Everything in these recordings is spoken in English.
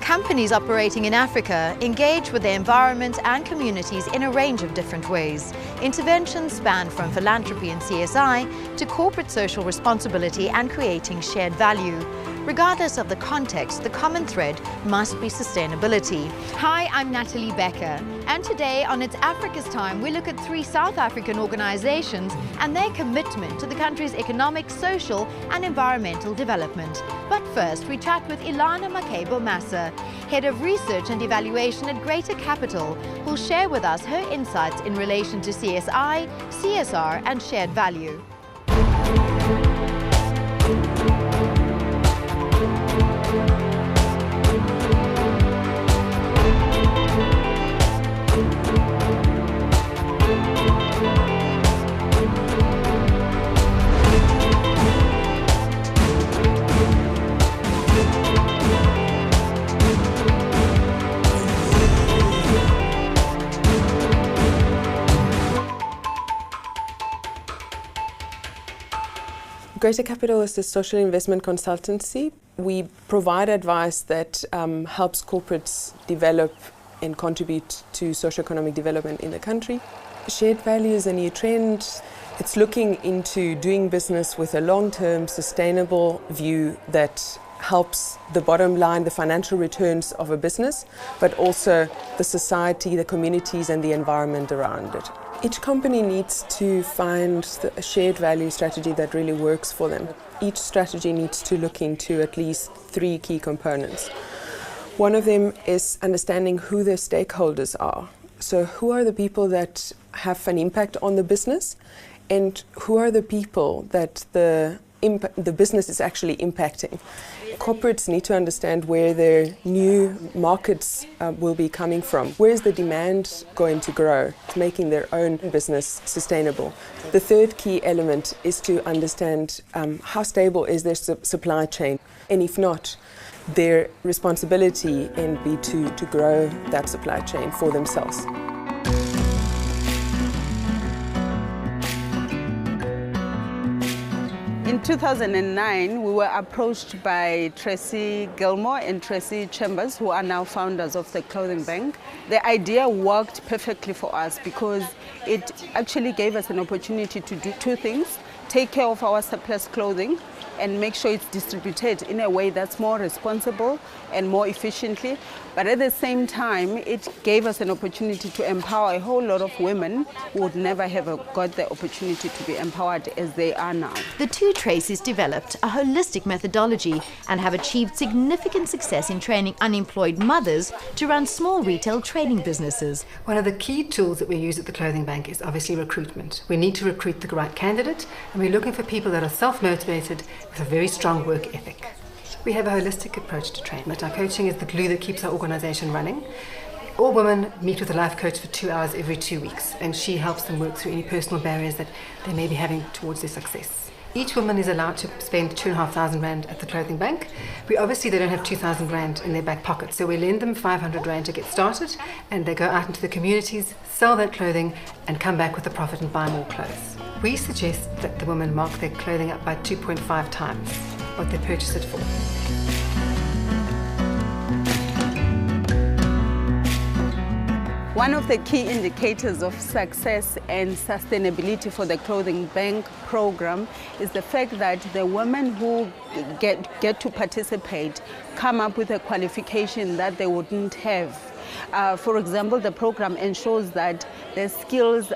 Companies operating in Africa engage with their environment and communities in a range of different ways. Interventions span from philanthropy and CSI to corporate social responsibility and creating shared value. Regardless of the context, the common thread must be sustainability. Hi, I'm Natalie Becker, and today on It's Africa's Time, we look at 3 South African organizations and their commitment to the country's economic, social and environmental development. But first, we chat with Ilana Makebo-Massa, Head of Research and Evaluation at Greater Capital, who'll share with us her insights in relation to CSI, CSR and shared value. Greater Capital is a social investment consultancy. We provide advice that helps corporates develop and contribute to socioeconomic development in the country. Shared value is a new trend. It's looking into doing business with a long-term, sustainable view that helps the bottom line, the financial returns of a business, but also the society, the communities and the environment around it. Each company needs to find a shared value strategy that really works for them. Each strategy needs to look into at least 3 key components. One of them is understanding who their stakeholders are. So who are the people that have an impact on the business, and who are the people that the business is actually impacting. Corporates need to understand where their new markets will be coming from. Where is the demand going to grow? Making their own business sustainable. The third key element is to understand how stable is their supply chain, and if not, their responsibility and be to grow that supply chain for themselves. In 2009, we were approached by Tracy Gilmore and Tracy Chambers, who are now founders of the Clothing Bank. The idea worked perfectly for us because it actually gave us an opportunity to do 2 things: take care of our surplus clothing and make sure it's distributed in a way that's more responsible and more efficiently. But at the same time, it gave us an opportunity to empower a whole lot of women who would never have got the opportunity to be empowered as they are now. The 2 Tracys developed a holistic methodology and have achieved significant success in training unemployed mothers to run small retail trading businesses. One of the key tools that we use at the Clothing Bank is obviously recruitment. We need to recruit the right candidate, and we're looking for people that are self-motivated with a very strong work ethic. We have a holistic approach to training. Our coaching is the glue that keeps our organisation running. All women meet with a life coach for 2 hours every 2 weeks, and she helps them work through any personal barriers that they may be having towards their success. Each woman is allowed to spend 2,500 Rand at the Clothing Bank. They don't have 2,000 Rand in their back pocket, so we lend them 500 Rand to get started, and they go out into the communities, sell that clothing, and come back with a profit and buy more clothes. We suggest that the women mark their clothing up by 2.5 times what they purchase it for. One of the key indicators of success and sustainability for the Clothing Bank program is the fact that the women who get to participate come up with a qualification that they wouldn't have. For example, the program ensures that their skills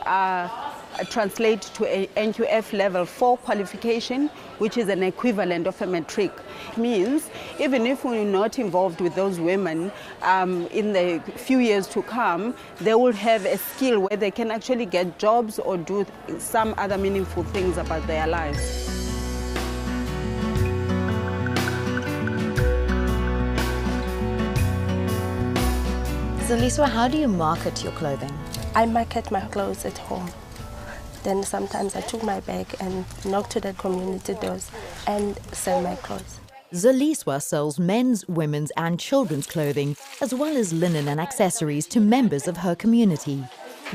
translate to a NQF level 4 qualification, which is an equivalent of a matric. It means even if we're not involved with those women in the few years to come, they will have a skill where they can actually get jobs or do some other meaningful things about their lives. Zaliswa, how do you market your clothing? I market my clothes at home. Then sometimes I took my bag and knock to the community doors and sell my clothes. Zaliswa sells men's, women's and children's clothing, as well as linen and accessories to members of her community.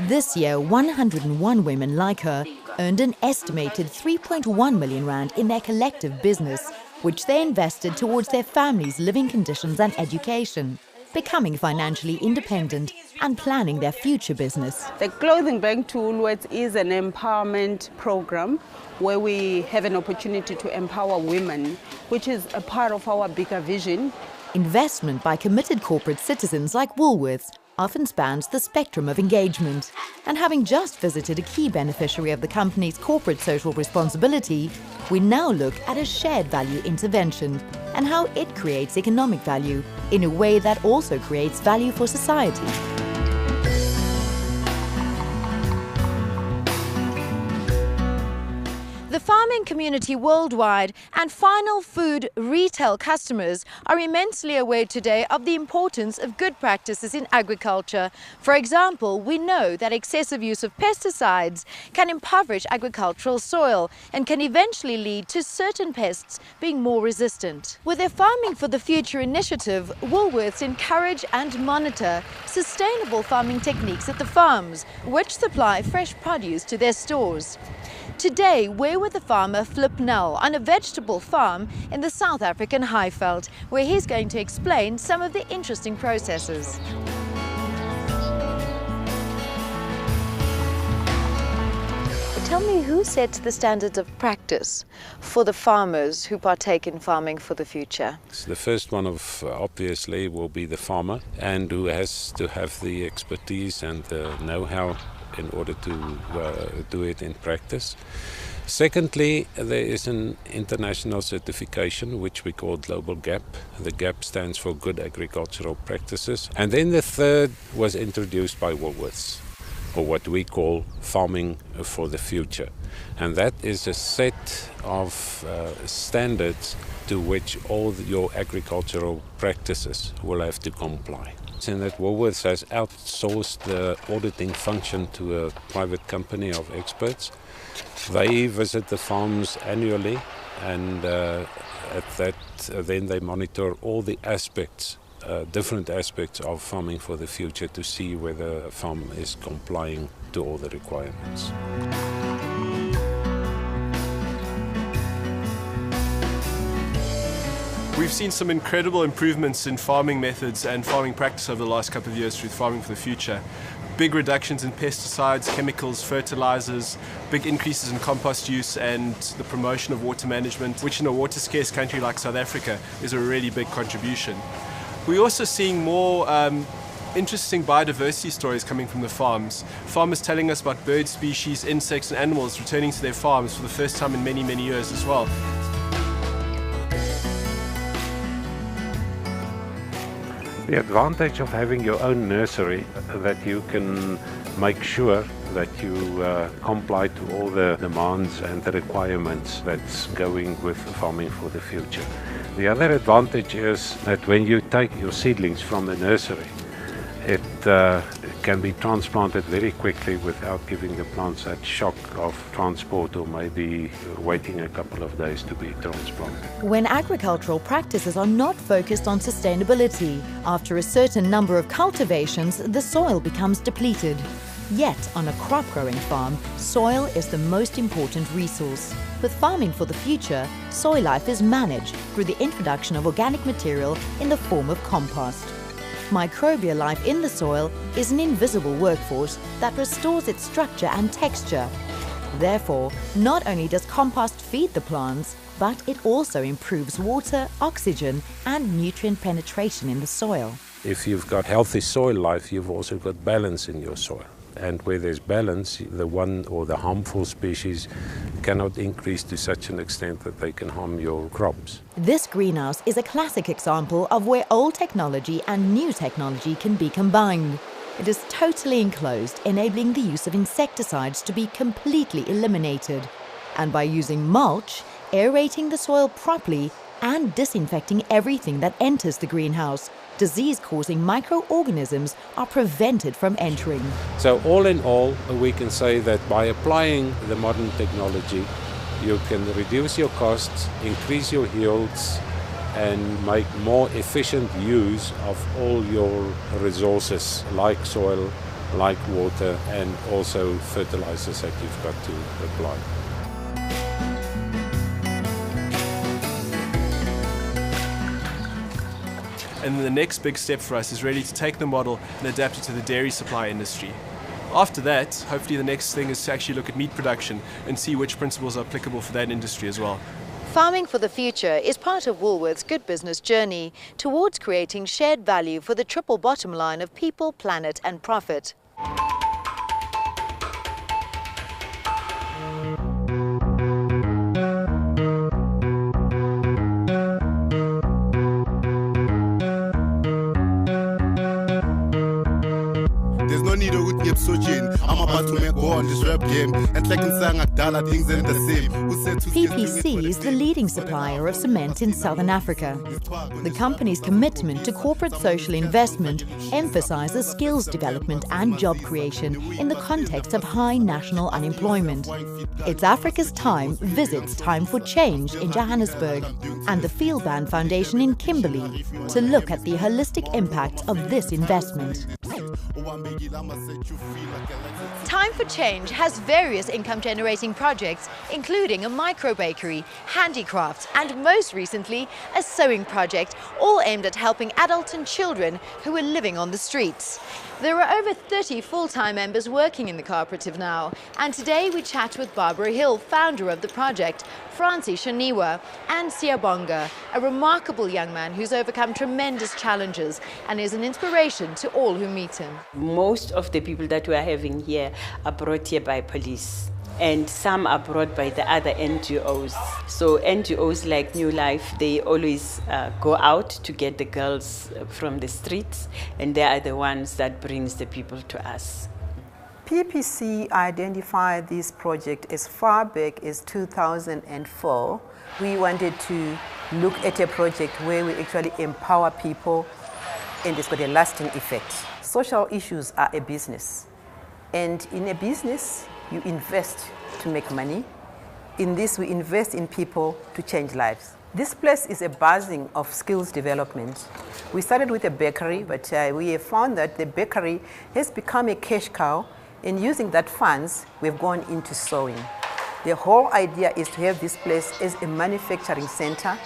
This year, 101 women like her earned an estimated 3.1 million Rand in their collective business, which they invested towards their families' living conditions and education, becoming financially independent and planning their future business. The Clothing Bank to Woolworths is an empowerment program where we have an opportunity to empower women, which is a part of our bigger vision. Investment by committed corporate citizens like Woolworths often spans the spectrum of engagement. And having just visited a key beneficiary of the company's corporate social responsibility, we now look at a shared value intervention and how it creates economic value in a way that also creates value for society. The farming community worldwide and final food retail customers are immensely aware today of the importance of good practices in agriculture. For example, we know that excessive use of pesticides can impoverish agricultural soil and can eventually lead to certain pests being more resistant. With their Farming for the Future initiative, Woolworths encourage and monitor sustainable farming techniques at the farms, which supply fresh produce to their stores. Today, we're with the farmer Flip Nell on a vegetable farm in the South African Highveld, where he's going to explain some of the interesting processes. Tell me, who sets the standards of practice for the farmers who partake in Farming for the Future? The first one obviously will be the farmer, and who has to have the expertise and the know-how in order to do it in practice. Secondly, there is an international certification which we call Global GAP. The GAP stands for Good Agricultural Practices. And then the third was introduced by Woolworths, or what we call Farming for the Future. And that is a set of standards to which all your agricultural practices will have to comply. In that Woolworths has outsourced the auditing function to a private company of experts. They visit the farms annually, and then they monitor all the aspects, different aspects of Farming for the Future, to see whether a farm is complying to all the requirements. We've seen some incredible improvements in farming methods and farming practice over the last couple of years through Farming for the Future. Big reductions in pesticides, chemicals, fertilizers, big increases in compost use, and the promotion of water management, which in a water-scarce country like South Africa is a really big contribution. We're also seeing more interesting biodiversity stories coming from the farms. Farmers telling us about bird species, insects and animals returning to their farms for the first time in many, many years as well. The advantage of having your own nursery, that you can make sure that you comply to all the demands and the requirements that's going with Farming for the Future. The other advantage is that when you take your seedlings from the nursery, it can be transplanted very quickly without giving the plants that shock of transport or maybe waiting a couple of days to be transplanted. When agricultural practices are not focused on sustainability, after a certain number of cultivations, the soil becomes depleted. Yet, on a crop-growing farm, soil is the most important resource. With Farming for the Future, soil life is managed through the introduction of organic material in the form of compost. Microbial life in the soil is an invisible workforce that restores its structure and texture. Therefore, not only does compost feed the plants, but it also improves water, oxygen and nutrient penetration in the soil. If you've got healthy soil life, you've also got balance in your soil. And where there's balance, the one or the harmful species cannot increase to such an extent that they can harm your crops. This greenhouse is a classic example of where old technology and new technology can be combined. It is totally enclosed, enabling the use of insecticides to be completely eliminated. And by using mulch, aerating the soil properly and disinfecting everything that enters the greenhouse, disease-causing microorganisms are prevented from entering. So all in all, we can say that by applying the modern technology, you can reduce your costs, increase your yields, and make more efficient use of all your resources, like soil, like water, and also fertilizers that you've got to apply. And then the next big step for us is really to take the model and adapt it to the dairy supply industry. After that, hopefully the next thing is to actually look at meat production and see which principles are applicable for that industry as well. Farming for the future is part of Woolworth's Good Business journey towards creating shared value for the triple bottom line of people, planet and profit. There's no need to get so chain. I'm about to make go on this rap game. And like in sang Agdala, things ain't the same. PPC is the leading supplier of cement in southern Africa. The company's commitment to corporate social investment emphasizes skills development and job creation in the context of high national unemployment. It's Africa's Time visits Time for Change in Johannesburg and the Field Band Foundation in Kimberley to look at the holistic impact of this investment. Time for Change has various income-generating projects, including a micro-bakery, handicrafts, and most recently, a sewing project, all aimed at helping adults and children who are living on the streets. There are over 30 full-time members working in the cooperative now, and today we chat with Barbara Hill, founder of the project, Francie Shaniwa, and Siyabonga, a remarkable young man who's overcome tremendous challenges and is an inspiration to all who meet him. Most of the people that we are having here are brought here by police, and some are brought by the other NGOs. So NGOs like New Life, they always go out to get the girls from the streets, and they are the ones that brings the people to us. PPC identified this project as far back as 2004. We wanted to look at a project where we actually empower people and it's got a lasting effect. Social issues are a business, and in a business you invest to make money. In this we invest in people to change lives. This place is a buzzing of skills development. We started with a bakery, but we have found that the bakery has become a cash cow, and using that funds we've gone into sewing. The whole idea is to have this place as a manufacturing center,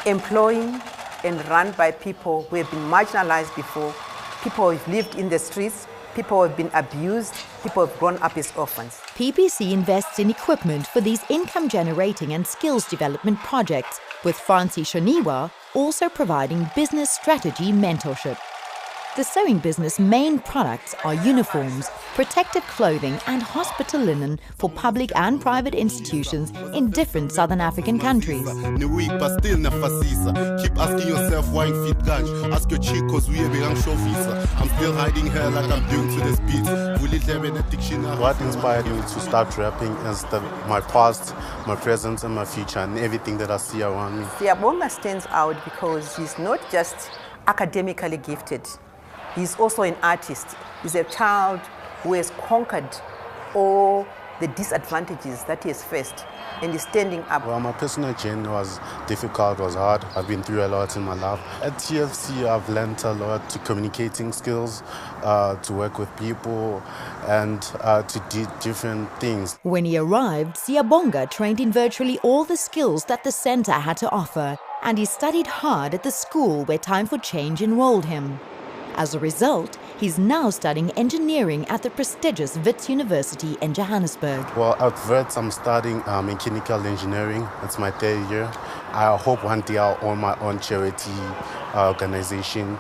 employing and run by people who have been marginalized before, people who have lived in the streets, people who have been abused, people who have grown up as orphans. PPC invests in equipment for these income-generating and skills development projects, with Francie Shaniwa also providing business strategy mentorship. The sewing business' main products are uniforms, protective clothing and hospital linen for public and private institutions in different southern African countries. Keep asking yourself why you fit ganj. Ask your chick cause we are being show visa. I'm still hiding her like I'm doing to this beat. What inspired me to start rapping is my past, my present and my future and everything that I see around me. Siyabonga stands out because he's not just academically gifted. He's also an artist. He's a child who has conquered all the disadvantages that he has faced and is standing up. Well, my personal journey was difficult, was hard. I've been through a lot in my life. At TFC, I've learned a lot to communicating skills, to work with people and to do different things. When he arrived, Siyabonga trained in virtually all the skills that the centre had to offer, and he studied hard at the school where Time for Change enrolled him. As a result, he's now studying engineering at the prestigious Wits University in Johannesburg. Well, at Wits, I'm studying mechanical engineering. It's my third year. I hope one day I'll own my own charity organization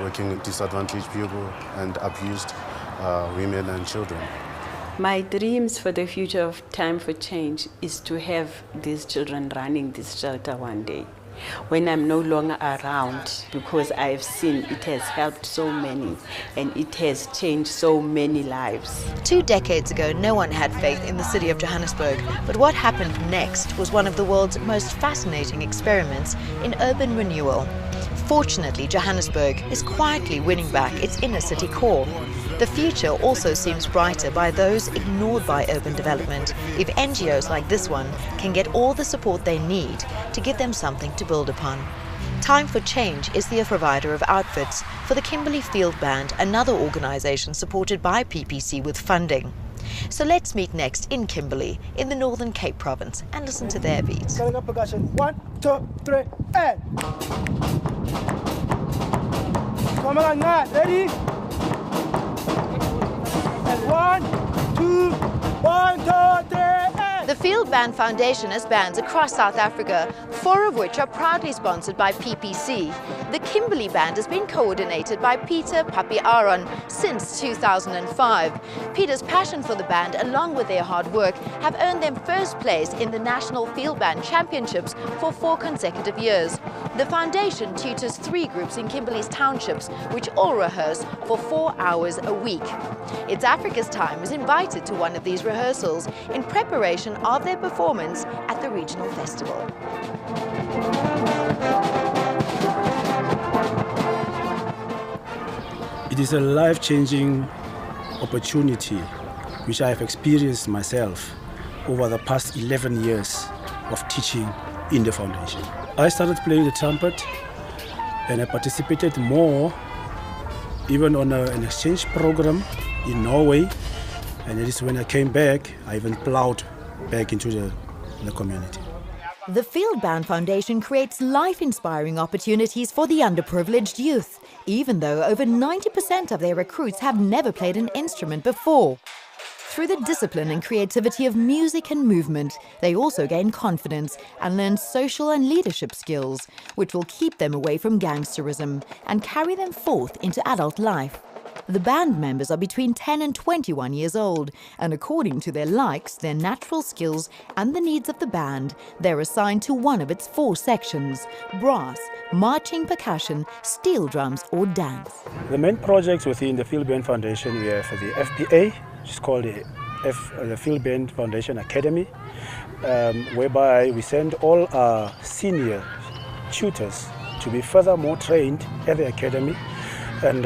working with disadvantaged people and abused women and children. My dreams for the future of Time for Change is to have these children running this shelter one day, when I'm no longer around, because I've seen it has helped so many and it has changed so many lives. 2 decades ago, no one had faith in the city of Johannesburg, but what happened next was one of the world's most fascinating experiments in urban renewal. Fortunately, Johannesburg is quietly winning back its inner city core. The future also seems brighter by those ignored by urban development, if NGOs like this one can get all the support they need to give them something to build upon. Time for Change is the provider of outfits for the Kimberley Field Band, another organisation supported by PPC with funding. So let's meet next in Kimberley, in the Northern Cape Province, and listen to their beat. Setting up percussion. 1, 2, 3, and. Come on, ready? And 1, 2, 1, 2, 3, and. The Field Band Foundation has bands across South Africa, 4 of which are proudly sponsored by PPC. The Kimberley Band has been coordinated by Peter Papi Aaron since 2005. Peter's passion for the band, along with their hard work, have earned them first place in the National Field Band Championships for 4 consecutive years. The foundation tutors 3 groups in Kimberley's townships, which all rehearse for 4 hours a week. It's Africa's Time was invited to one of these rehearsals in preparation of their performance at the regional festival. It is a life-changing opportunity which I have experienced myself over the past 11 years of teaching in the foundation. I started playing the trumpet and I participated more even on an exchange program in Norway, and it is when I came back I even plowed back into the community. The Field Band Foundation creates life-inspiring opportunities for the underprivileged youth, even though over 90% of their recruits have never played an instrument before. Through the discipline and creativity of music and movement, they also gain confidence and learn social and leadership skills, which will keep them away from gangsterism and carry them forth into adult life. The band members are between 10 and 21 years old, and according to their likes, their natural skills and the needs of the band, they're assigned to one of its 4 sections: brass, marching, percussion, steel drums or dance. The main projects within the Field Band Foundation, we have the FBA, which is called the Field Band Foundation Academy, whereby we send all our senior tutors to be furthermore trained at the academy, and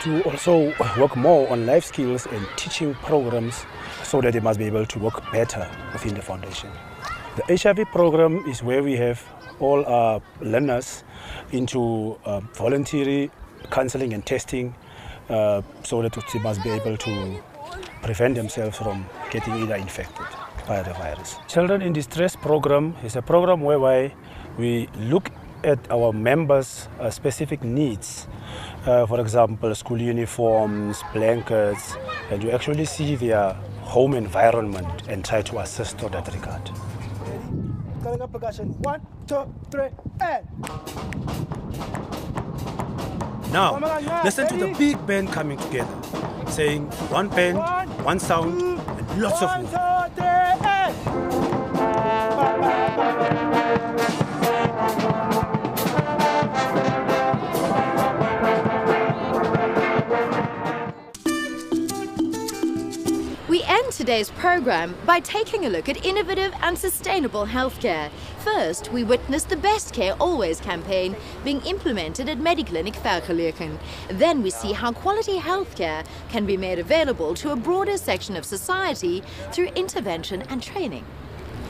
to also work more on life skills and teaching programs so that they must be able to work better within the foundation. The HIV program is where we have all our learners into voluntary counseling and testing so that they must be able to prevent themselves from getting either infected by the virus. Children in Distress program is a program whereby we look at our members' specific needs. For example, school uniforms, blankets, and you actually see their home environment and try to assist to that regard. Coming up percussion. 1, 2, 3, and. Now, listen to the big band coming together, saying one band, one sound, and lots of movement. 1, 2, 3, and. We end today's program by taking a look at innovative and sustainable healthcare. First, we witnessed the Best Care Always campaign being implemented at Mediclinic Vergeleken. Then we see how quality healthcare can be made available to a broader section of society through intervention and training.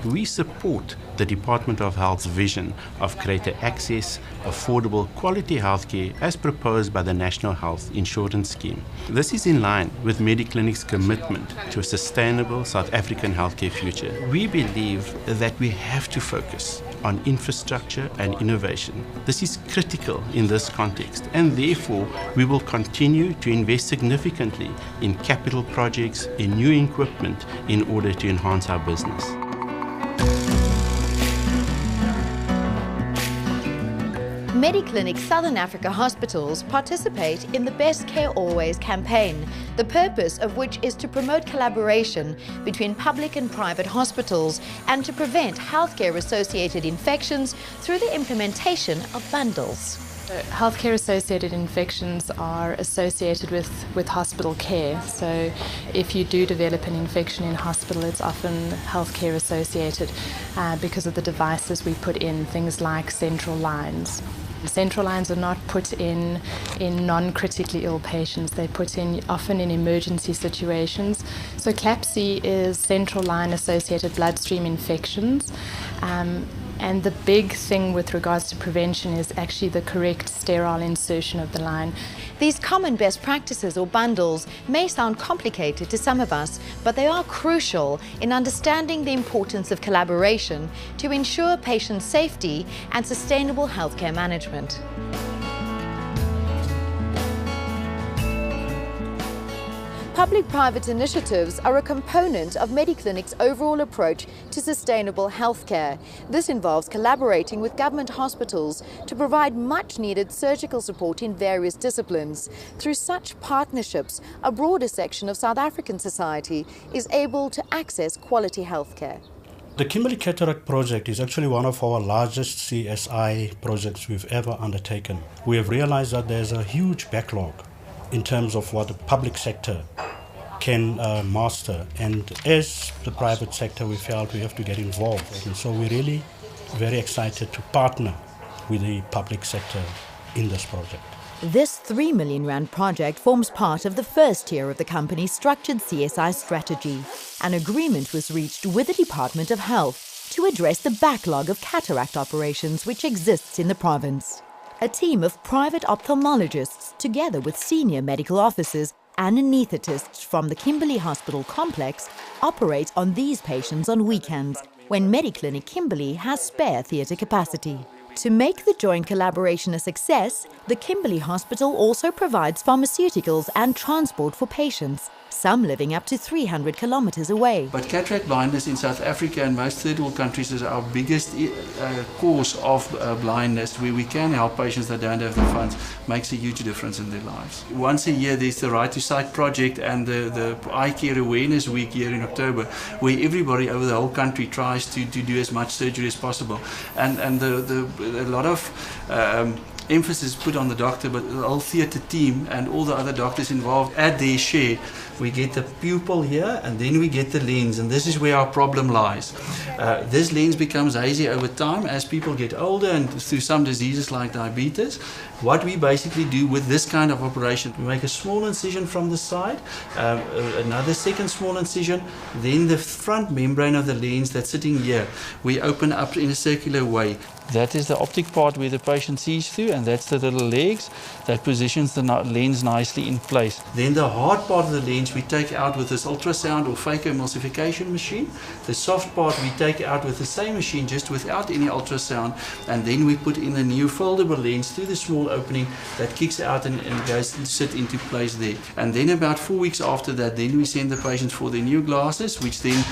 We support the Department of Health's vision of greater access, affordable, quality healthcare as proposed by the National Health Insurance Scheme. This is in line with Mediclinic's commitment to a sustainable South African healthcare future. We believe that we have to focus on infrastructure and innovation. This is critical in this context, and therefore we will continue to invest significantly in capital projects, in new equipment in order to enhance our business. Mediclinic Southern Africa hospitals participate in the Best Care Always campaign, the purpose of which is to promote collaboration between public and private hospitals and to prevent healthcare-associated infections through the implementation of bundles. Healthcare-associated infections are associated with hospital care. So if you do develop an infection in hospital, it's often healthcare-associated because of the devices we put in, things like central lines. Central lines are not put in non-critically ill patients. They're put in often in emergency situations. So CLAPSI is central line associated bloodstream infections. And the big thing with regards to prevention is actually the correct sterile insertion of the line. These common best practices or bundles may sound complicated to some of us, but they are crucial in understanding the importance of collaboration to ensure patient safety and sustainable healthcare management. Public-private initiatives are a component of Mediclinic's overall approach to sustainable healthcare. This involves collaborating with government hospitals to provide much-needed surgical support in various disciplines. Through such partnerships, a broader section of South African society is able to access quality healthcare. The Kimberley Cataract Project is actually one of our largest CSI projects we've ever undertaken. We have realized that there's a huge backlog in terms of what the public sector can master, and as the private sector we felt we have to get involved, and so we're really very excited to partner with the public sector in this project. This R3 million project forms part of the first tier of the company's structured CSI strategy. An agreement was reached with the Department of Health to address the backlog of cataract operations which exists in the province. A team of private ophthalmologists, together with senior medical officers and anaesthetists from the Kimberley Hospital complex, operate on these patients on weekends when Mediclinic Kimberley has spare theatre capacity. To make the joint collaboration a success, the Kimberley Hospital also provides pharmaceuticals and transport for patients, some living up to 300 kilometers away. But cataract blindness in South Africa and most third world countries is our biggest cause of blindness, where we can help patients that don't have the funds. Makes a huge difference in their lives. Once a year there's the Right to Sight project and the Eye Care Awareness Week here in October, where everybody over the whole country tries to do as much surgery as possible. And a lot of emphasis put on the doctor, but the whole theatre team and all the other doctors involved add their share. We get the pupil here and then we get the lens, and this is where our problem lies. This lens becomes hazy over time as people get older and through some diseases like diabetes. What we basically do with this kind of operation, we make a small incision from the side, another second small incision, then the front membrane of the lens that's sitting here, we open up in a circular way. That is the optic part where the patient sees through, and that's the little legs that positions the lens nicely in place. Then the hard part of the lens we take out with this ultrasound or phacoemulsification machine. The soft part we take out with the same machine, just without any ultrasound, and then we put in a new foldable lens through the small opening that kicks out and goes to sit into place there. And then about 4 weeks after that, then we send the patients for their new glasses, which then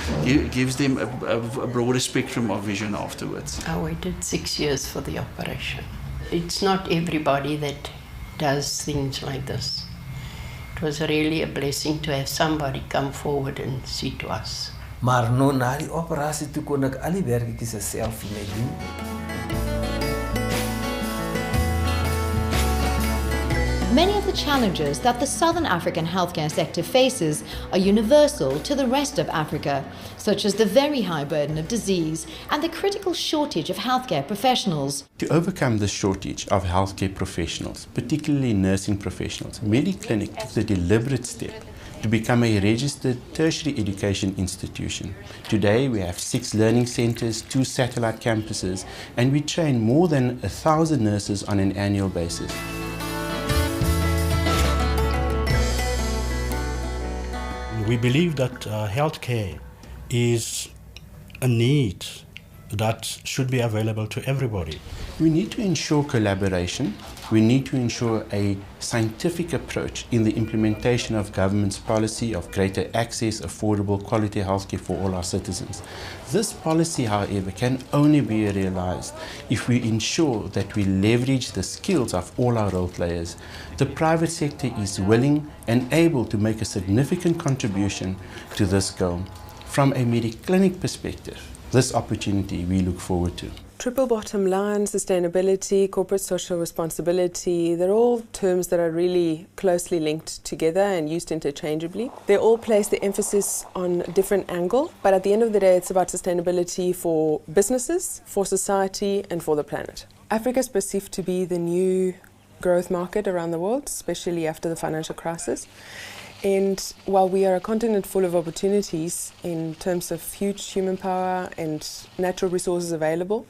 gives them a broader spectrum of vision afterwards. I waited 6 years for the operation. It's not everybody that does things like this. It was really a blessing to have somebody come forward and see to us. Maar nou na die operatie toe kon ek al die werketjies self mee doen. Many of the challenges that the Southern African healthcare sector faces are universal to the rest of Africa, such as the very high burden of disease and the critical shortage of healthcare professionals. To overcome the shortage of healthcare professionals, particularly nursing professionals, Mediclinic took the deliberate step to become a registered tertiary education institution. Today we have 6 learning centers, 2 satellite campuses, and we train more than 1,000 nurses on an annual basis. We believe that healthcare is a need that should be available to everybody. We need to ensure collaboration. We need to ensure a scientific approach in the implementation of government's policy of greater access, affordable, quality healthcare for all our citizens. This policy, however, can only be realized if we ensure that we leverage the skills of all our role players. The private sector is willing and able to make a significant contribution to this goal. From a Mediclinic perspective, this opportunity we look forward to. Triple bottom line, sustainability, corporate social responsibility, they're all terms that are really closely linked together and used interchangeably. They all place the emphasis on a different angle, but at the end of the day it's about sustainability for businesses, for society and for the planet. Africa is perceived to be the new growth market around the world, especially after the financial crisis. And while we are a continent full of opportunities in terms of huge human power and natural resources available,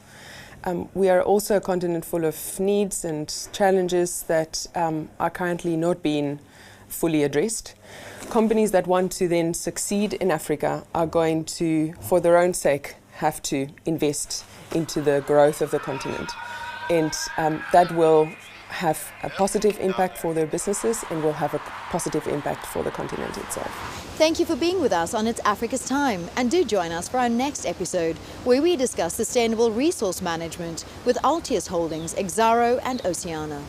we are also a continent full of needs and challenges that are currently not being fully addressed. Companies that want to then succeed in Africa are going to, for their own sake, have to invest into the growth of the continent. And that will have a positive impact for their businesses and will have a positive impact for the continent itself. Thank you for being with us on It's Africa's Time, and do join us for our next episode where we discuss sustainable resource management with Altius Holdings, Exaro and Oceana.